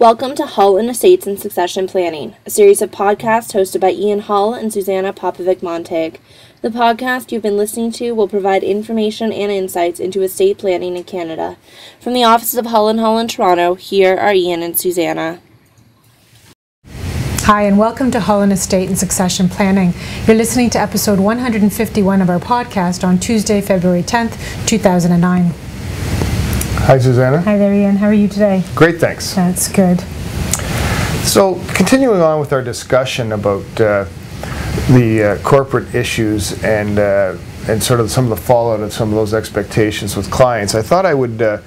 Welcome to Hull and Estates and Succession Planning, a series of podcasts hosted by Ian Hull and Suzana popovic-montag. The podcast you've been listening to will provide information and insights into estate planning in Canada. From the offices of Hull & Hull in Toronto, here are Ian and Suzana. Hi, and welcome to Hull and Estate and Succession Planning. You're listening to episode 151 of our podcast on Tuesday, February 10th, 2009. Hi, Suzana. Hi there, Ian. How are you today? Great, thanks. That's good. So, continuing on with our discussion about the corporate issues and sort of some of the fallout of some of those expectations with clients, I thought I would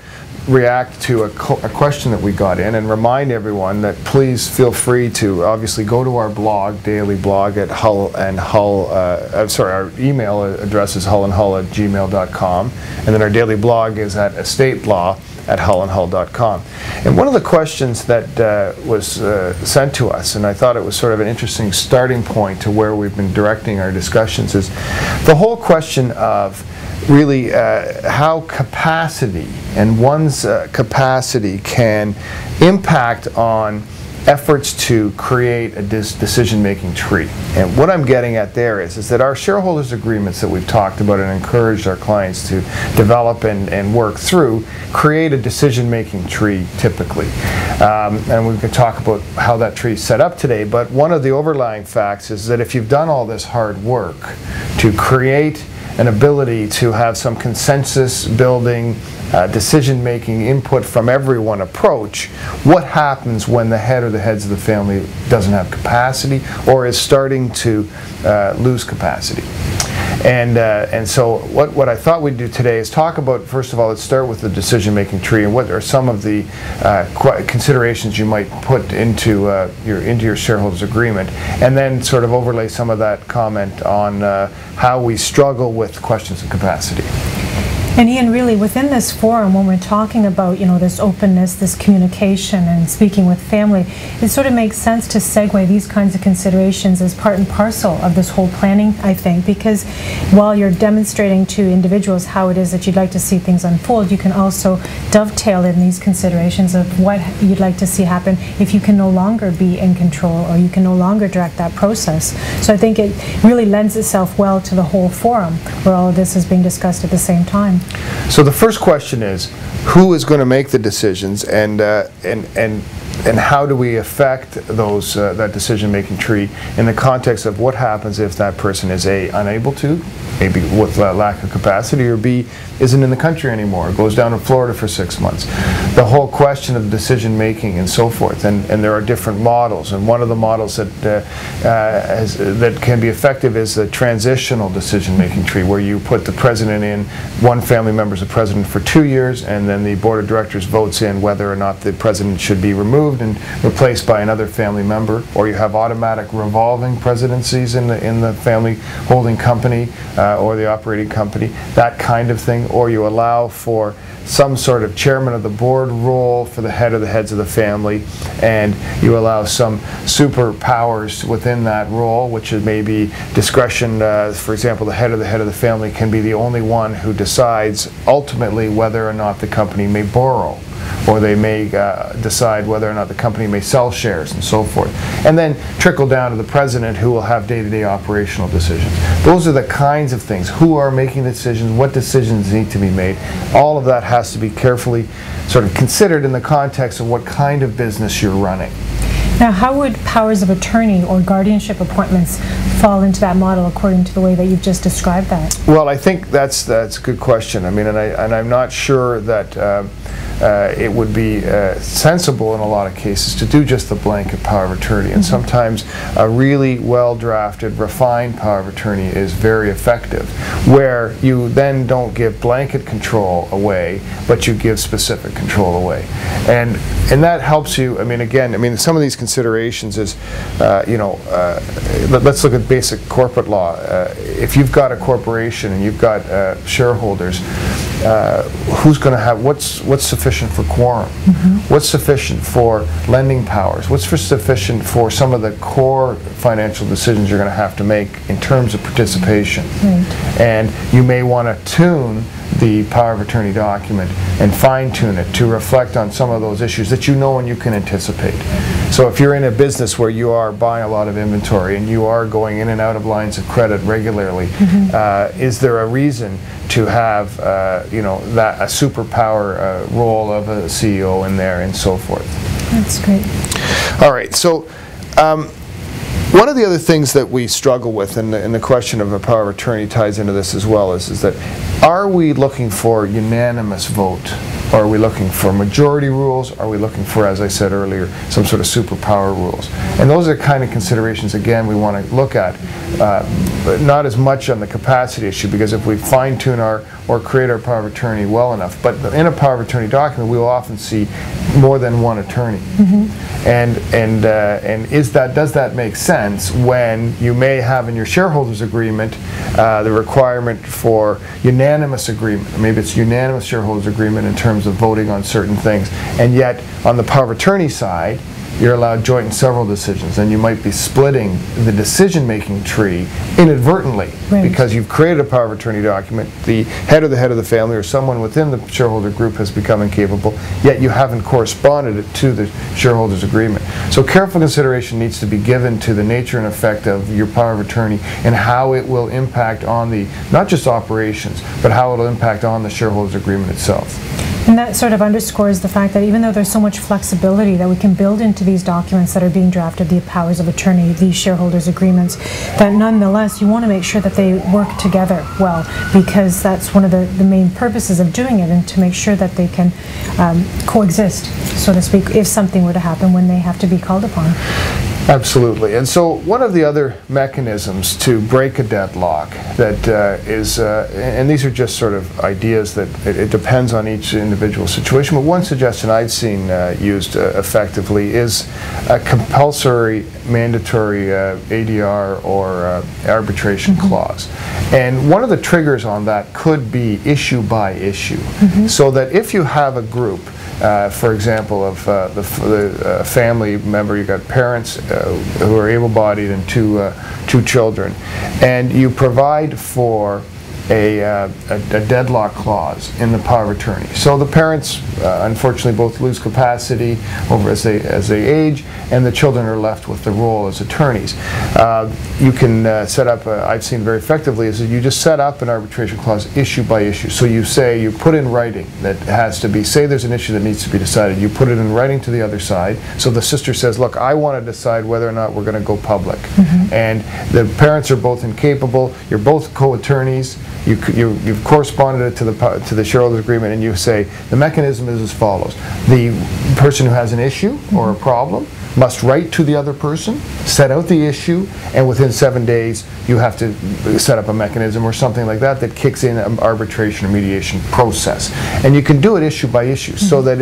react to a question that we got in and remind everyone that please feel free to obviously go to our blog, daily blog at Hull and Hull, our email address is hullandhull@gmail.com, and then our daily blog is at estatelaw@hullandhull.com. And one of the questions that was sent to us, and I thought it was sort of an interesting starting point to where we've been directing our discussions, is the whole question of really how capacity and one's capacity can impact on efforts to create a decision-making tree. And what I'm getting at there is that our shareholders' agreements that we've talked about and encouraged our clients to develop and work through create a decision-making tree typically. And we can talk about how that tree is set up today, but one of the overlying facts is that if you've done all this hard work to create an ability to have some consensus building, decision-making input from everyone approach, what happens when the head or the heads of the family doesn't have capacity or is starting to lose capacity? And so what I thought we'd do today is talk about, first of all, let's start with the decision-making tree and what are some of the considerations you might put into your shareholders agreement, and then sort of overlay some of that comment on how we struggle with questions of capacity. And Ian, really within this forum, when we're talking about, this openness, this communication and speaking with family, it sort of makes sense to segue these kinds of considerations as part and parcel of this whole planning, I think, because while you're demonstrating to individuals how it is that you'd like to see things unfold, you can also dovetail in these considerations of what you'd like to see happen if you can no longer be in control or you can no longer direct that process. So I think it really lends itself well to the whole forum where all of this is being discussed at the same time. So the first question is, who is going to make the decisions, and how do we affect those that decision-making tree in the context of what happens if that person is A, unable to, maybe with lack of capacity, or B, isn't in the country anymore, goes down to Florida for 6 months. The whole question of decision-making and so forth, and there are different models, and one of the models that that can be effective is the transitional decision-making tree, where you put the president in, one family member is the president for 2 years, and then the board of directors votes in whether or not the president should be removed and replaced by another family member, or you have automatic revolving presidencies in the family holding company or the operating company, that kind of thing, or you allow for some sort of chairman of the board role for the head or the heads of the family, and you allow some superpowers within that role, which is maybe discretion. For example, the head of the family can be the only one who decides ultimately whether or not the company may borrow, or they may decide whether or not the company may sell shares and so forth. And then trickle down to the president, who will have day-to-day operational decisions. Those are the kinds of things. Who are making the decisions? What decisions need to be made? All of that has to be carefully sort of considered in the context of what kind of business you're running. Now, how would powers of attorney or guardianship appointments fall into that model according to the way that you've just described that? Well, I think that's a good question. I mean, and I'm not sure that it would be sensible in a lot of cases to do just the blanket power of attorney. And sometimes a really well-drafted, refined power of attorney is very effective, where you then don't give blanket control away, but you give specific control away. And that helps you. I mean, again, some of these considerations is, let's look at basic corporate law. If you've got a corporation and you've got shareholders, who's going to have what's sufficient for quorum? What's sufficient for lending powers? What's sufficient for some of the core financial decisions you're going to have to make in terms of participation? And you may want to tune the power of attorney document and fine-tune it to reflect on some of those issues that you know and you can anticipate. So if you're in a business where you are buying a lot of inventory and you are going in and out of lines of credit regularly, is there a reason to have that a superpower role of a CEO in there and so forth? That's great. All right, so one of the other things that we struggle with, and the question of a power of attorney ties into this as well, is that are we looking for unanimous vote? Or are we looking for majority rules? Are we looking for, as I said earlier, some sort of superpower rules? And those are kind of considerations, again, we want to look at, but not as much on the capacity issue, because if we fine-tune or create our power of attorney well enough, but in a power of attorney document, we will often see more than one attorney. And does that make sense when you may have in your shareholders agreement the requirement for unanimous agreement? Maybe it's unanimous shareholders agreement in terms of voting on certain things, and yet on the power of attorney side you're allowed joint and several decisions, and you might be splitting the decision-making tree inadvertently because you've created a power of attorney document, the head of the family or someone within the shareholder group has become incapable, yet you haven't corresponded it to the shareholders agreement. So careful consideration needs to be given to the nature and effect of your power of attorney and how it will impact on the, not just operations, but how it will impact on the shareholders agreement itself. And that sort of underscores the fact that even though there's so much flexibility that we can build into these documents that are being drafted, the powers of attorney, these shareholders agreements, that nonetheless you want to make sure that they work together well, because that's one of the main purposes of doing it, and to make sure that they can coexist, so to speak, if something were to happen when they have to be called upon. Absolutely. And so one of the other mechanisms to break a deadlock that is, and these are just sort of ideas that it depends on each individual situation, but one suggestion I've seen used effectively is a compulsory mandatory ADR or arbitration clause. And one of the triggers on that could be issue by issue, so that if you have a group, for example, of the family member, you've got parents who are able-bodied and two children, and you provide for a deadlock clause in the power of attorney. So the parents, unfortunately, both lose capacity over as they age, and the children are left with the role as attorneys. You can set up, I've seen very effectively, is that you just set up an arbitration clause issue by issue. So you say, you put in writing that has to be, say there's an issue that needs to be decided, you put it in writing to the other side. So the sister says, look, I want to decide whether or not we're going to go public. And the parents are both incapable, you're both co-attorneys, you've corresponded it to the shareholders agreement, and you say the mechanism is as follows: the person who has an issue or a problem must write to the other person, set out the issue, and within 7 days you have to set up a mechanism or something like that that kicks in an arbitration or mediation process. And you can do it issue by issue, so that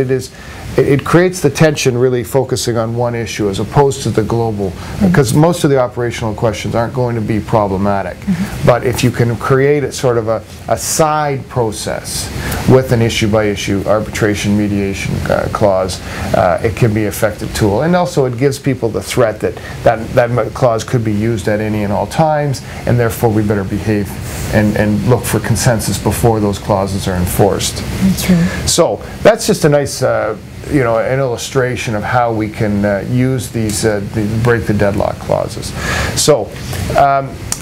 it creates the tension really focusing on one issue as opposed to the global, because most of the operational questions aren't going to be problematic. But if you can create a sort of a side process with an issue by issue arbitration mediation clause, it can be an effective tool. And also it gives people the threat that clause could be used at any and all times, and therefore we better behave and look for consensus before those clauses are enforced. That's right. So that's just a nice an illustration of how we can use these break the deadlock clauses. So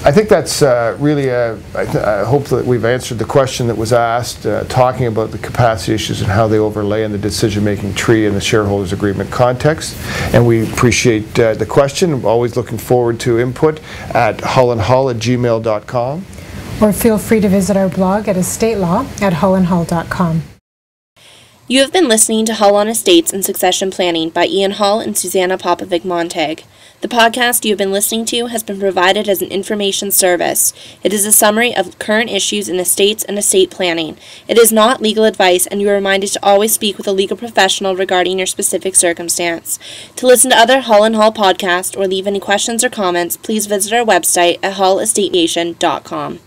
I think that's really, I hope that we've answered the question that was asked, talking about the capacity issues and how they overlay in the decision-making tree in the shareholders agreement context. And we appreciate the question. I'm always looking forward to input at hullandhull@gmail.com. Or feel free to visit our blog at estatelaw@hullandhull.com. You have been listening to Hull on Estates and Succession Planning by Ian Hull and Suzana Popovic-Montag. The podcast you have been listening to has been provided as an information service. It is a summary of current issues in estates and estate planning. It is not legal advice, and you are reminded to always speak with a legal professional regarding your specific circumstance. To listen to other Hull and Hull podcasts or leave any questions or comments, please visit our website at hullestateation.com.